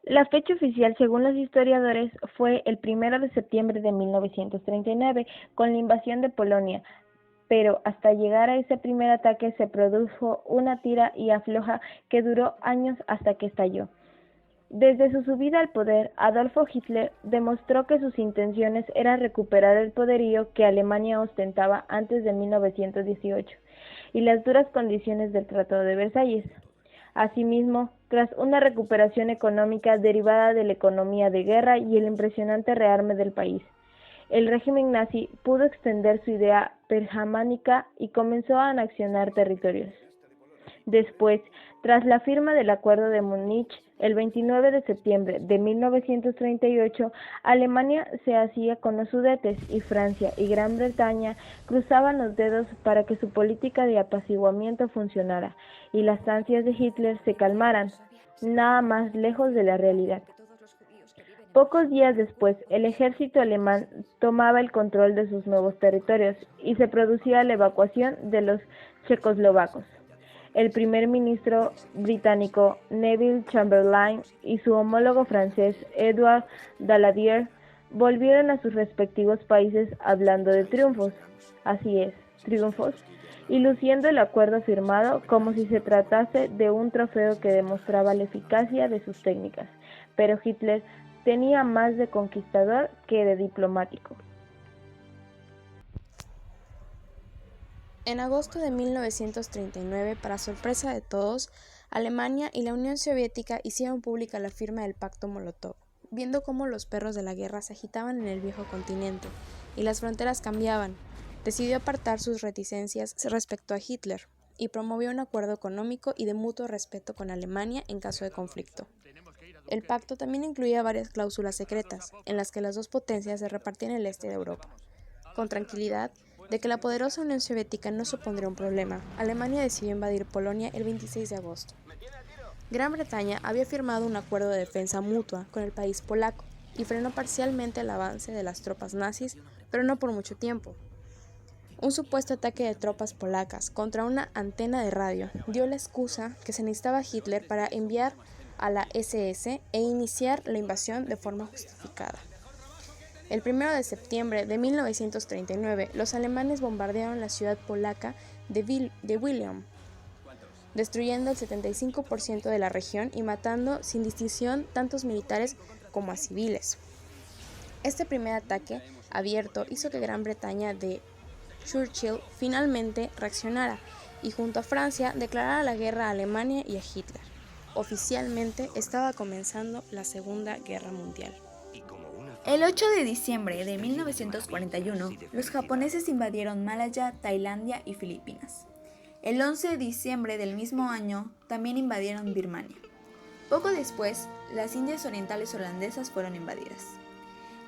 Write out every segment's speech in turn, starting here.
La fecha oficial, según los historiadores, fue el 1 de septiembre de 1939, con la invasión de Polonia, pero hasta llegar a ese primer ataque se produjo una tira y afloja que duró años hasta que estalló. Desde su subida al poder, Adolfo Hitler demostró que sus intenciones eran recuperar el poderío que Alemania ostentaba antes de 1918 y las duras condiciones del Tratado de Versalles. Asimismo, tras una recuperación económica derivada de la economía de guerra y el impresionante rearme del país, el régimen nazi pudo extender su idea pangermánica y comenzó a anexionar territorios. Después, tras la firma del Acuerdo de Múnich, el 29 de septiembre de 1938, Alemania se hacía con los Sudetes y Francia y Gran Bretaña cruzaban los dedos para que su política de apaciguamiento funcionara y las ansias de Hitler se calmaran, nada más lejos de la realidad. Pocos días después, el ejército alemán tomaba el control de sus nuevos territorios y se producía la evacuación de los checoslovacos. El primer ministro británico Neville Chamberlain y su homólogo francés Edouard Daladier volvieron a sus respectivos países hablando de triunfos, así es, triunfos, y luciendo el acuerdo firmado como si se tratase de un trofeo que demostraba la eficacia de sus técnicas, pero Hitler tenía más de conquistador que de diplomático. En agosto de 1939, para sorpresa de todos, Alemania y la Unión Soviética hicieron pública la firma del Pacto Molotov, viendo cómo los perros de la guerra se agitaban en el viejo continente y las fronteras cambiaban. Decidió apartar sus reticencias respecto a Hitler y promovió un acuerdo económico y de mutuo respeto con Alemania en caso de conflicto. El pacto también incluía varias cláusulas secretas, en las que las dos potencias se repartían el este de Europa. Con tranquilidad, de que la poderosa Unión Soviética no supondría un problema, Alemania decidió invadir Polonia el 26 de agosto. Gran Bretaña había firmado un acuerdo de defensa mutua con el país polaco y frenó parcialmente el avance de las tropas nazis, pero no por mucho tiempo. Un supuesto ataque de tropas polacas contra una antena de radio dio la excusa que se necesitaba Hitler para enviar a la SS e iniciar la invasión de forma justificada. El 1 de septiembre de 1939, los alemanes bombardearon la ciudad polaca de William, destruyendo el 75% de la región y matando sin distinción tantos militares como a civiles. Este primer ataque abierto hizo que Gran Bretaña de Churchill finalmente reaccionara y junto a Francia declarara la guerra a Alemania y a Hitler. Oficialmente estaba comenzando la Segunda Guerra Mundial. El 8 de diciembre de 1941, los japoneses invadieron Malaya, Tailandia y Filipinas. El 11 de diciembre del mismo año, también invadieron Birmania. Poco después, las Indias Orientales holandesas fueron invadidas.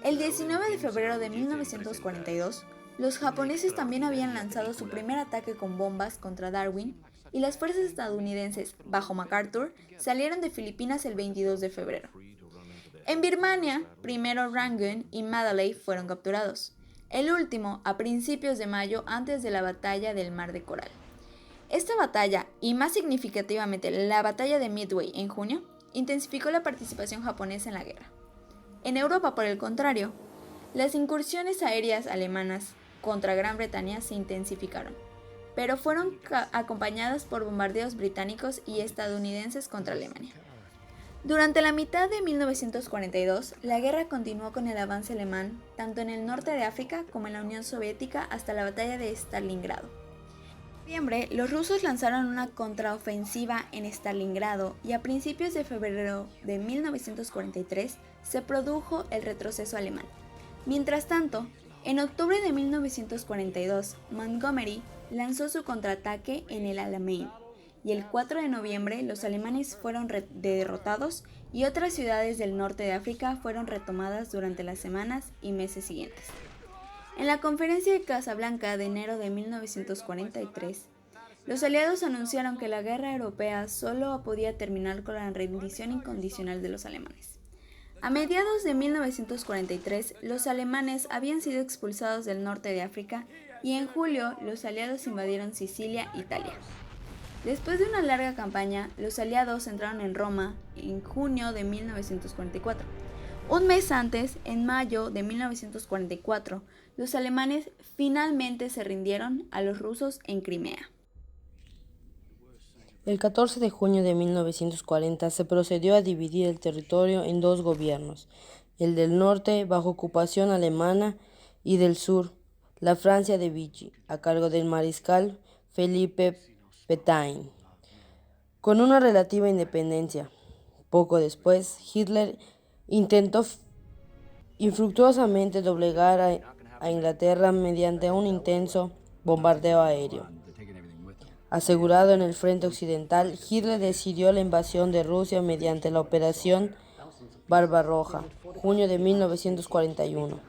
El 19 de febrero de 1942, los japoneses también habían lanzado su primer ataque con bombas contra Darwin y las fuerzas estadounidenses, bajo MacArthur, salieron de Filipinas el 22 de febrero. En Birmania, primero Rangoon y Mandalay fueron capturados, el último a principios de mayo antes de la batalla del Mar de Coral. Esta batalla, y más significativamente la batalla de Midway en junio, intensificó la participación japonesa en la guerra. En Europa, por el contrario, las incursiones aéreas alemanas contra Gran Bretaña se intensificaron, pero fueron acompañadas por bombardeos británicos y estadounidenses contra Alemania. Durante la mitad de 1942, la guerra continuó con el avance alemán, tanto en el norte de África como en la Unión Soviética hasta la batalla de Stalingrado. En noviembre, los rusos lanzaron una contraofensiva en Stalingrado y a principios de febrero de 1943 se produjo el retroceso alemán. Mientras tanto, en octubre de 1942, Montgomery lanzó su contraataque en el Alamein, y el 4 de noviembre los alemanes fueron derrotados y otras ciudades del norte de África fueron retomadas durante las semanas y meses siguientes. En la conferencia de Casablanca de enero de 1943, los aliados anunciaron que la guerra europea solo podía terminar con la rendición incondicional de los alemanes. A mediados de 1943, los alemanes habían sido expulsados del norte de África y en julio los aliados invadieron Sicilia, Italia. Después de una larga campaña, los aliados entraron en Roma en junio de 1944. Un mes antes, en mayo de 1944, los alemanes finalmente se rindieron a los rusos en Crimea. El 14 de junio de 1940 se procedió a dividir el territorio en dos gobiernos, el del norte, bajo ocupación alemana, y del sur, la Francia de Vichy, a cargo del mariscal Philippe Pétain, con una relativa independencia. Poco después, Hitler intentó infructuosamente doblegar a Inglaterra mediante un intenso bombardeo aéreo. Asegurado en el frente occidental, Hitler decidió la invasión de Rusia mediante la Operación Barbarroja, junio de 1941.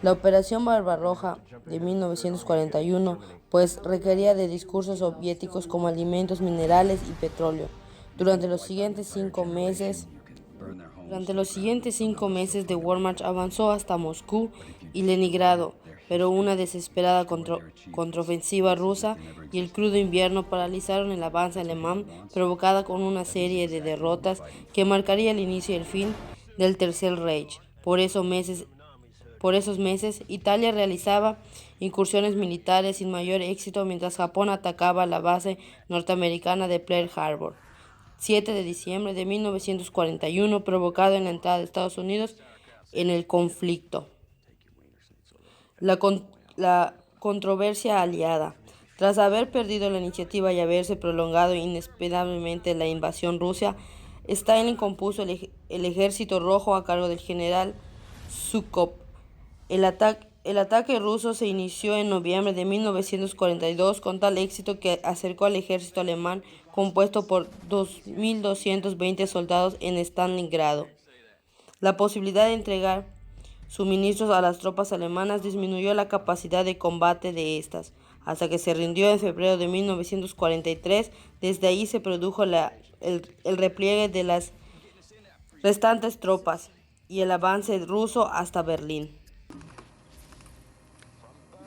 La Operación Barbarroja de 1941, pues, requería de discursos soviéticos como alimentos, minerales y petróleo. Durante los siguientes 5 meses de Wehrmacht avanzó hasta Moscú y Leningrado, pero una desesperada contraofensiva rusa y el crudo invierno paralizaron el avance alemán, provocada con una serie de derrotas que marcaría el inicio y el fin del Tercer Reich. Por esos meses, Italia realizaba incursiones militares sin mayor éxito mientras Japón atacaba la base norteamericana de Pearl Harbor. 7 de diciembre de 1941, provocado en la entrada de Estados Unidos en el conflicto. La controversia aliada. Tras haber perdido la iniciativa y haberse prolongado inesperadamente la invasión rusa, Stalin compuso el Ejército Rojo a cargo del general Zhukov. El ataque ruso se inició en noviembre de 1942 con tal éxito que acercó al ejército alemán compuesto por 2.220 soldados en Stalingrado. La posibilidad de entregar suministros a las tropas alemanas disminuyó la capacidad de combate de estas, hasta que se rindió en febrero de 1943. Desde ahí se produjo el repliegue de las restantes tropas y el avance ruso hasta Berlín.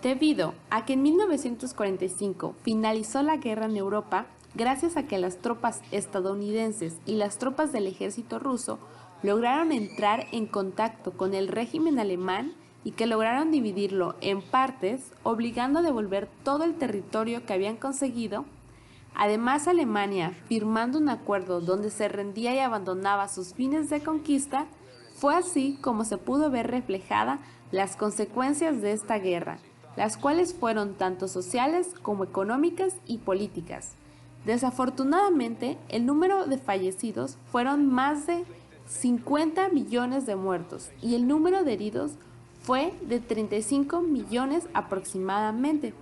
Debido a que en 1945 finalizó la guerra en Europa, gracias a que las tropas estadounidenses y las tropas del ejército ruso lograron entrar en contacto con el régimen alemán y que lograron dividirlo en partes, obligando a devolver todo el territorio que habían conseguido. Además, Alemania, firmando un acuerdo donde se rendía y abandonaba sus fines de conquista, fue así como se pudo ver reflejada las consecuencias de esta guerra, las cuales fueron tanto sociales como económicas y políticas. Desafortunadamente, el número de fallecidos fueron más de 50 millones de muertos y el número de heridos fue de 35 millones aproximadamente.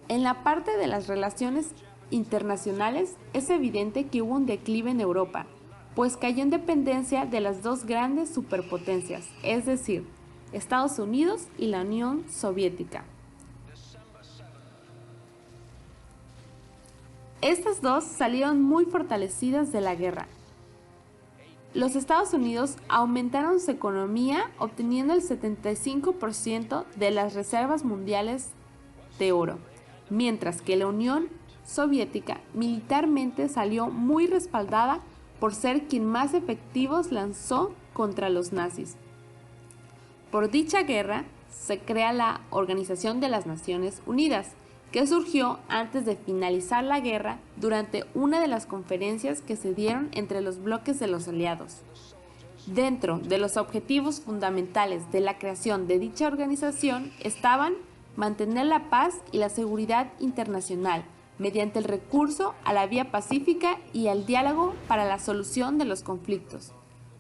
En la parte de las relaciones internacionales es evidente que hubo un declive en Europa, pues cayó en dependencia de las dos grandes superpotencias, es decir, Estados Unidos y la Unión Soviética. Estas dos salieron muy fortalecidas de la guerra. Los Estados Unidos aumentaron su economía obteniendo el 75% de las reservas mundiales de oro, mientras que la Unión Soviética militarmente salió muy respaldada por ser quien más efectivos lanzó contra los nazis. Por dicha guerra se crea la Organización de las Naciones Unidas, que surgió antes de finalizar la guerra durante una de las conferencias que se dieron entre los bloques de los aliados. Dentro de los objetivos fundamentales de la creación de dicha organización estaban mantener la paz y la seguridad internacional mediante el recurso a la vía pacífica y al diálogo para la solución de los conflictos,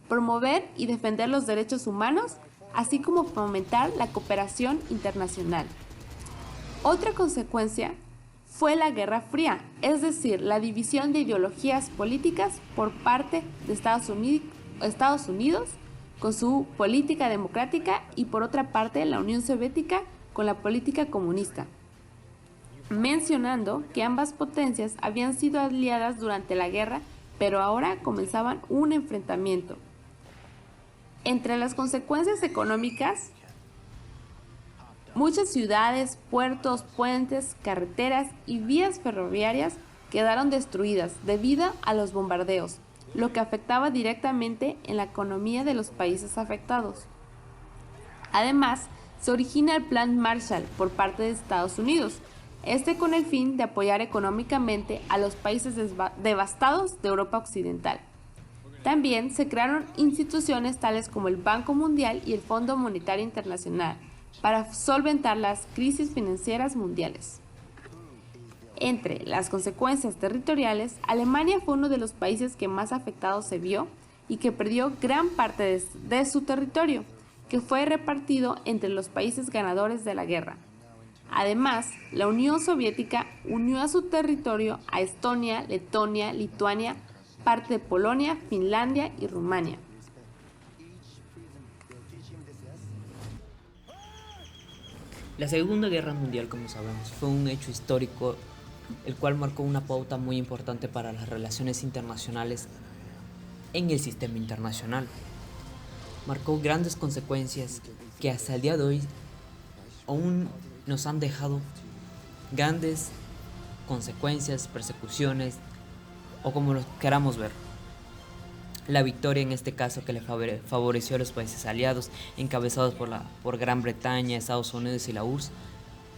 promover y defender los derechos humanos, así como fomentar la cooperación internacional. Otra consecuencia fue la Guerra Fría, es decir, la división de ideologías políticas por parte de Estados Unidos con su política democrática y por otra parte la Unión Soviética con la política comunista, mencionando que ambas potencias habían sido aliadas durante la guerra, pero ahora comenzaban un enfrentamiento. Entre las consecuencias económicas, muchas ciudades, puertos, puentes, carreteras y vías ferroviarias quedaron destruidas debido a los bombardeos, lo que afectaba directamente en la economía de los países afectados. Además, se origina el Plan Marshall por parte de Estados Unidos, con el fin de apoyar económicamente a los países devastados de Europa Occidental. También se crearon instituciones tales como el Banco Mundial y el Fondo Monetario Internacional para solventar las crisis financieras mundiales. Entre las consecuencias territoriales, Alemania fue uno de los países que más afectados se vio y que perdió gran parte de su territorio, que fue repartido entre los países ganadores de la guerra. Además, la Unión Soviética unió a su territorio a Estonia, Letonia, Lituania, parte de Polonia, Finlandia y Rumania. La Segunda Guerra Mundial, como sabemos, fue un hecho histórico el cual marcó una pauta muy importante para las relaciones internacionales en el sistema internacional. Marcó grandes consecuencias que hasta el día de hoy aún nos han dejado grandes consecuencias, persecuciones o como lo queramos ver. La victoria en este caso que le favoreció a los países aliados, encabezados por Gran Bretaña, Estados Unidos y la URSS,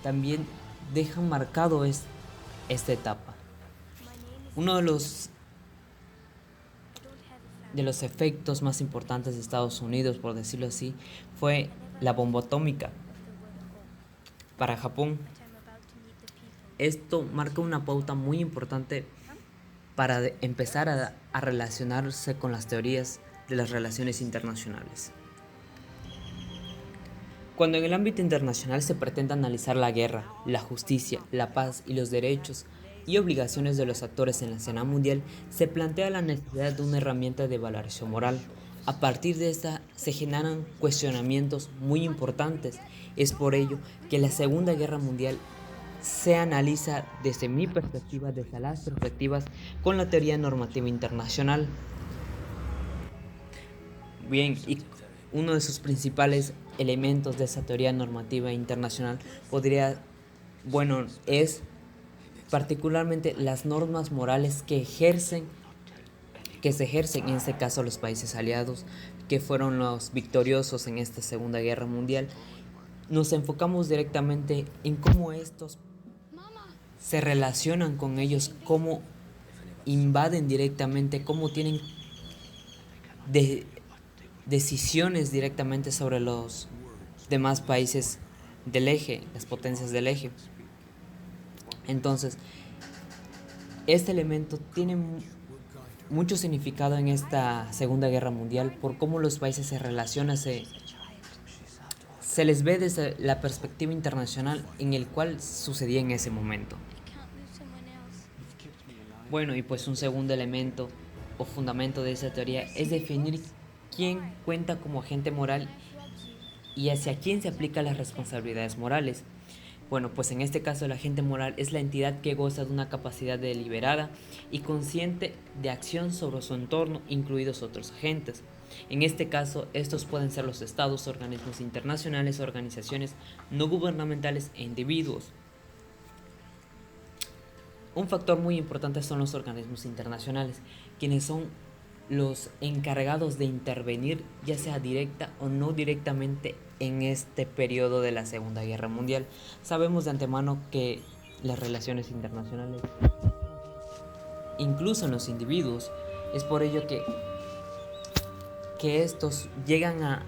también dejan marcado esta etapa. Uno de los efectos más importantes de Estados Unidos, por decirlo así, fue la bomba atómica para Japón. Esto marca una pauta muy importante para empezar a relacionarse con las teorías de las relaciones internacionales. Cuando en el ámbito internacional se pretende analizar la guerra, la justicia, la paz y los derechos y obligaciones de los actores en la escena mundial, se plantea la necesidad de una herramienta de valoración moral. A partir de esta se generan cuestionamientos muy importantes. Es por ello que la Segunda Guerra Mundial se analiza desde mi perspectiva, desde las perspectivas con la teoría normativa internacional. Bien, y uno de sus principales elementos de esa teoría normativa internacional es particularmente las normas morales que se ejercen en este caso los países aliados, que fueron los victoriosos en esta Segunda Guerra Mundial. Nos enfocamos directamente en cómo estos se relacionan con ellos, cómo invaden directamente, cómo tienen decisiones directamente sobre los demás países del eje, las potencias del eje. Entonces, este elemento tiene mucho significado en esta Segunda Guerra Mundial por cómo los países se relacionan, se les ve desde la perspectiva internacional en el cual sucedía en ese momento. Bueno, y pues un segundo elemento o fundamento de esa teoría es definir quién cuenta como agente moral y hacia quién se aplican las responsabilidades morales. Bueno, pues en este caso el agente moral es la entidad que goza de una capacidad deliberada y consciente de acción sobre su entorno, incluidos otros agentes. En este caso, estos pueden ser los estados, organismos internacionales, organizaciones no gubernamentales e individuos. Un factor muy importante son los organismos internacionales, quienes son los encargados de intervenir, ya sea directa o no directamente, en este periodo de la Segunda Guerra Mundial. Sabemos de antemano que las relaciones internacionales, incluso en los individuos, es por ello que estos llegan a,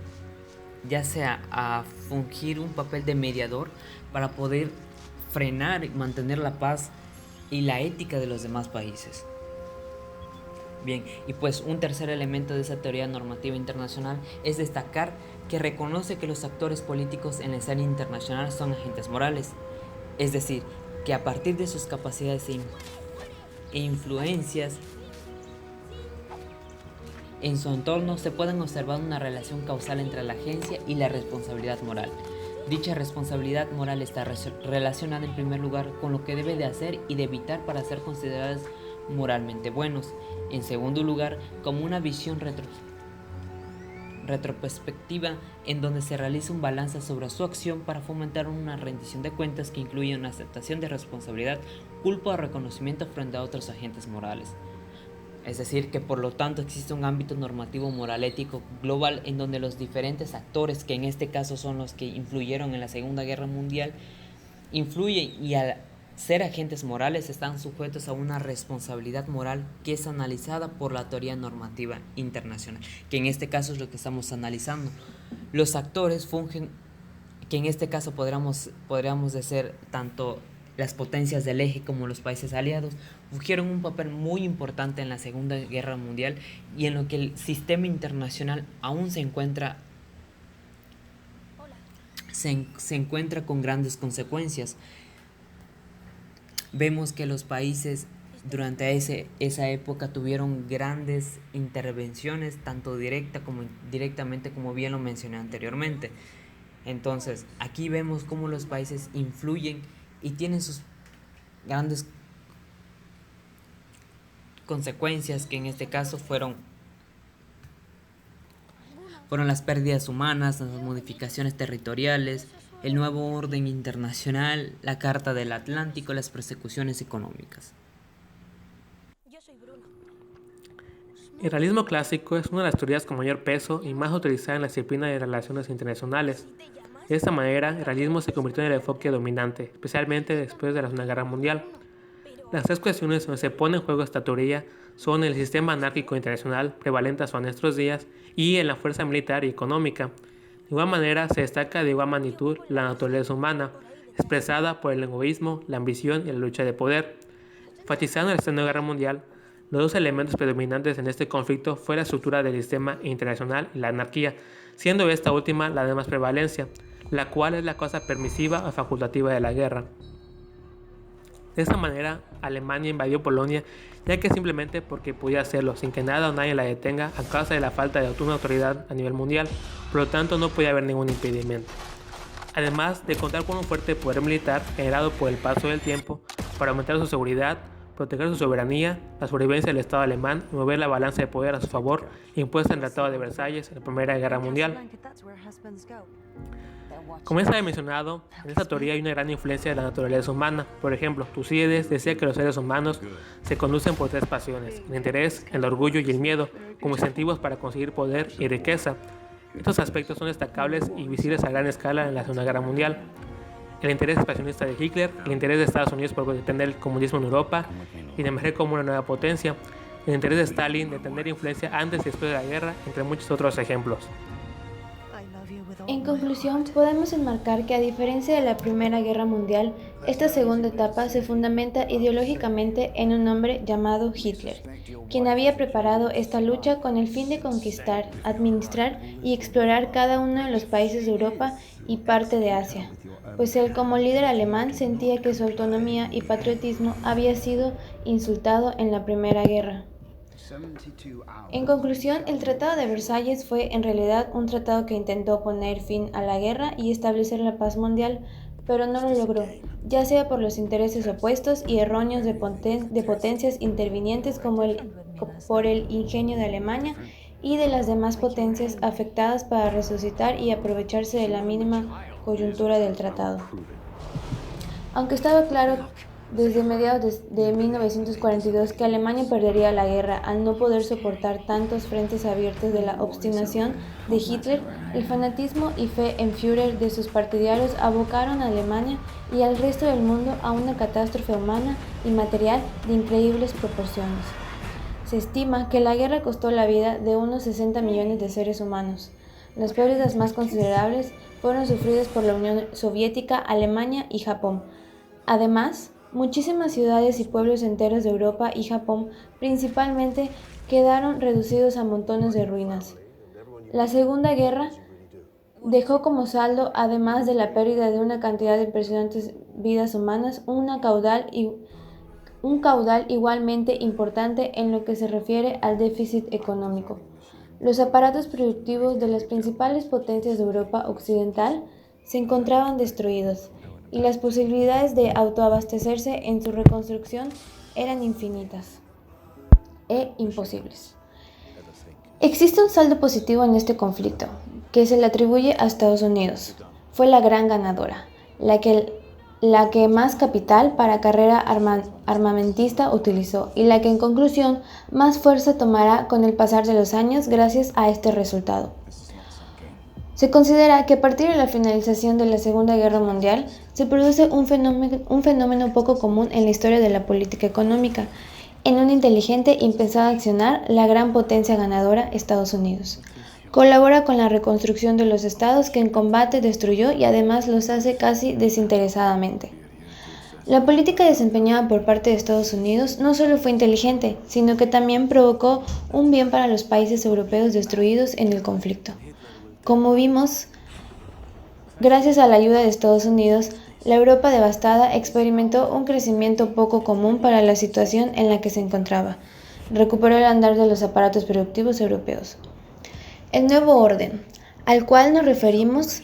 ya sea a fungir un papel de mediador para poder frenar y mantener la paz y la ética de los demás países. Bien, y pues un tercer elemento de esa teoría normativa internacional es destacar que reconoce que los actores políticos en la escena internacional son agentes morales, es decir, que a partir de sus capacidades e influencias en su entorno se pueden observar una relación causal entre la agencia y la responsabilidad moral. Dicha responsabilidad moral está relacionada en primer lugar con lo que debe de hacer y de evitar para ser considerados moralmente buenos. En segundo lugar, como una visión retrospectiva en donde se realiza un balance sobre su acción para fomentar una rendición de cuentas que incluye una aceptación de responsabilidad culpa o reconocimiento frente a otros agentes morales. Es decir, que por lo tanto existe un ámbito normativo moral ético global en donde los diferentes actores, que en este caso son los que influyeron en la Segunda Guerra Mundial, influyen y al ser agentes morales están sujetos a una responsabilidad moral que es analizada por la teoría normativa internacional, que en este caso es lo que estamos analizando. Los actores fungen, que en este caso podríamos decir tanto las potencias del eje como los países aliados, fungieron un papel muy importante en la Segunda Guerra Mundial y en lo que el sistema internacional aún se encuentra con grandes consecuencias. Vemos que los países durante esa época tuvieron grandes intervenciones, tanto directa como indirectamente, como bien lo mencioné anteriormente. Entonces, aquí vemos cómo los países influyen y tienen sus grandes consecuencias, que en este caso fueron las pérdidas humanas, las modificaciones territoriales, el nuevo orden internacional, la Carta del Atlántico, las persecuciones económicas. El realismo clásico es una de las teorías con mayor peso y más utilizada en la disciplina de relaciones internacionales. De esta manera, el realismo se convirtió en el enfoque dominante, especialmente después de la Segunda Guerra Mundial. Las tres cuestiones donde se pone en juego esta teoría son el sistema anárquico internacional prevalente hasta nuestros días y en la fuerza militar y económica. De igual manera, se destaca de igual magnitud la naturaleza humana, expresada por el egoísmo, la ambición y la lucha de poder. Enfatizando en la Segunda Guerra Mundial, los dos elementos predominantes en este conflicto fue la estructura del sistema internacional y la anarquía, siendo esta última la de más prevalencia, la cual es la causa permisiva o facultativa de la guerra. De esta manera, Alemania invadió Polonia, ya que simplemente porque podía hacerlo, sin que nada o nadie la detenga a causa de la falta de una autoridad a nivel mundial, por lo tanto no podía haber ningún impedimento. Además de contar con un fuerte poder militar generado por el paso del tiempo para aumentar su seguridad, proteger su soberanía, la sobrevivencia del Estado alemán y mover la balanza de poder a su favor impuesta en el Tratado de Versalles en la Primera Guerra Mundial. Como ya se había mencionado, en esta teoría hay una gran influencia de la naturaleza humana. Por ejemplo, Tucídides decía que los seres humanos se conducen por tres pasiones: el interés, el orgullo y el miedo, como incentivos para conseguir poder y riqueza. Estos aspectos son destacables y visibles a gran escala en la Segunda Guerra Mundial. El interés expansionista de Hitler, el interés de Estados Unidos por detener el comunismo en Europa y de emerger como una nueva potencia, el interés de Stalin de tener influencia antes y después de la guerra, entre muchos otros ejemplos. En conclusión, podemos enmarcar que a diferencia de la Primera Guerra Mundial, esta segunda etapa se fundamenta ideológicamente en un hombre llamado Hitler, quien había preparado esta lucha con el fin de conquistar, administrar y explorar cada uno de los países de Europa y parte de Asia, pues él como líder alemán sentía que su autonomía y patriotismo había sido insultado en la Primera Guerra. En conclusión, el Tratado de Versalles fue en realidad un tratado que intentó poner fin a la guerra y establecer la paz mundial, pero no lo logró, ya sea por los intereses opuestos y erróneos de potencias intervinientes como por el ingenio de Alemania y de las demás potencias afectadas para resucitar y aprovecharse de la mínima coyuntura del tratado. Aunque estaba claro desde mediados de 1942 que Alemania perdería la guerra al no poder soportar tantos frentes abiertos de la obstinación de Hitler, el fanatismo y fe en Führer de sus partidarios abocaron a Alemania y al resto del mundo a una catástrofe humana y material de increíbles proporciones. Se estima que la guerra costó la vida de unos 60 millones de seres humanos. Las pérdidas más considerables fueron sufridas por la Unión Soviética, Alemania y Japón. Además, muchísimas ciudades y pueblos enteros de Europa y Japón principalmente quedaron reducidos a montones de ruinas. La Segunda Guerra dejó como saldo, además de la pérdida de una cantidad de impresionantes vidas humanas, un caudal igualmente importante en lo que se refiere al déficit económico. Los aparatos productivos de las principales potencias de Europa Occidental se encontraban destruidos, y las posibilidades de autoabastecerse en su reconstrucción eran infinitas e imposibles. Existe un saldo positivo en este conflicto, que se le atribuye a Estados Unidos. Fue la gran ganadora, la la que más capital para carrera armamentista utilizó y la que en conclusión más fuerza tomará con el pasar de los años gracias a este resultado. Se considera que a partir de la finalización de la Segunda Guerra Mundial se produce un fenómeno poco común en la historia de la política económica. En un inteligente y pensado accionar, la gran potencia ganadora, Estados Unidos, colabora con la reconstrucción de los estados que en combate destruyó y además los hace casi desinteresadamente. La política desempeñada por parte de Estados Unidos no solo fue inteligente, sino que también provocó un bien para los países europeos destruidos en el conflicto. Como vimos, gracias a la ayuda de Estados Unidos, la Europa devastada experimentó un crecimiento poco común para la situación en la que se encontraba. Recuperó el andar de los aparatos productivos europeos. El nuevo orden, al cual nos referimos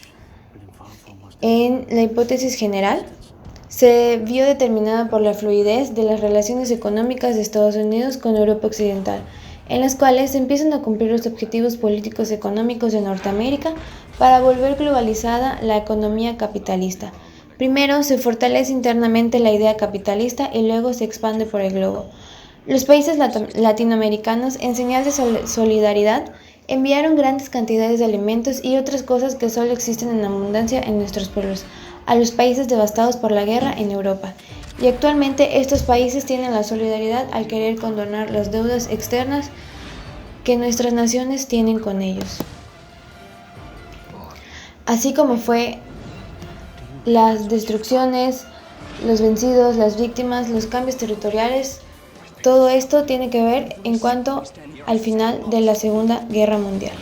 en la hipótesis general, se vio determinada por la fluidez de las relaciones económicas de Estados Unidos con Europa Occidental, en las cuales se empiezan a cumplir los objetivos políticos y económicos de Norteamérica para volver globalizada la economía capitalista. Primero se fortalece internamente la idea capitalista y luego se expande por el globo. Los países latinoamericanos, en señal de solidaridad, enviaron grandes cantidades de alimentos y otras cosas que solo existen en abundancia en nuestros pueblos, a los países devastados por la guerra en Europa. Y actualmente estos países tienen la solidaridad al querer condonar las deudas externas que nuestras naciones tienen con ellos. Así como fue las destrucciones, los vencidos, las víctimas, los cambios territoriales, todo esto tiene que ver en cuanto al final de la Segunda Guerra Mundial.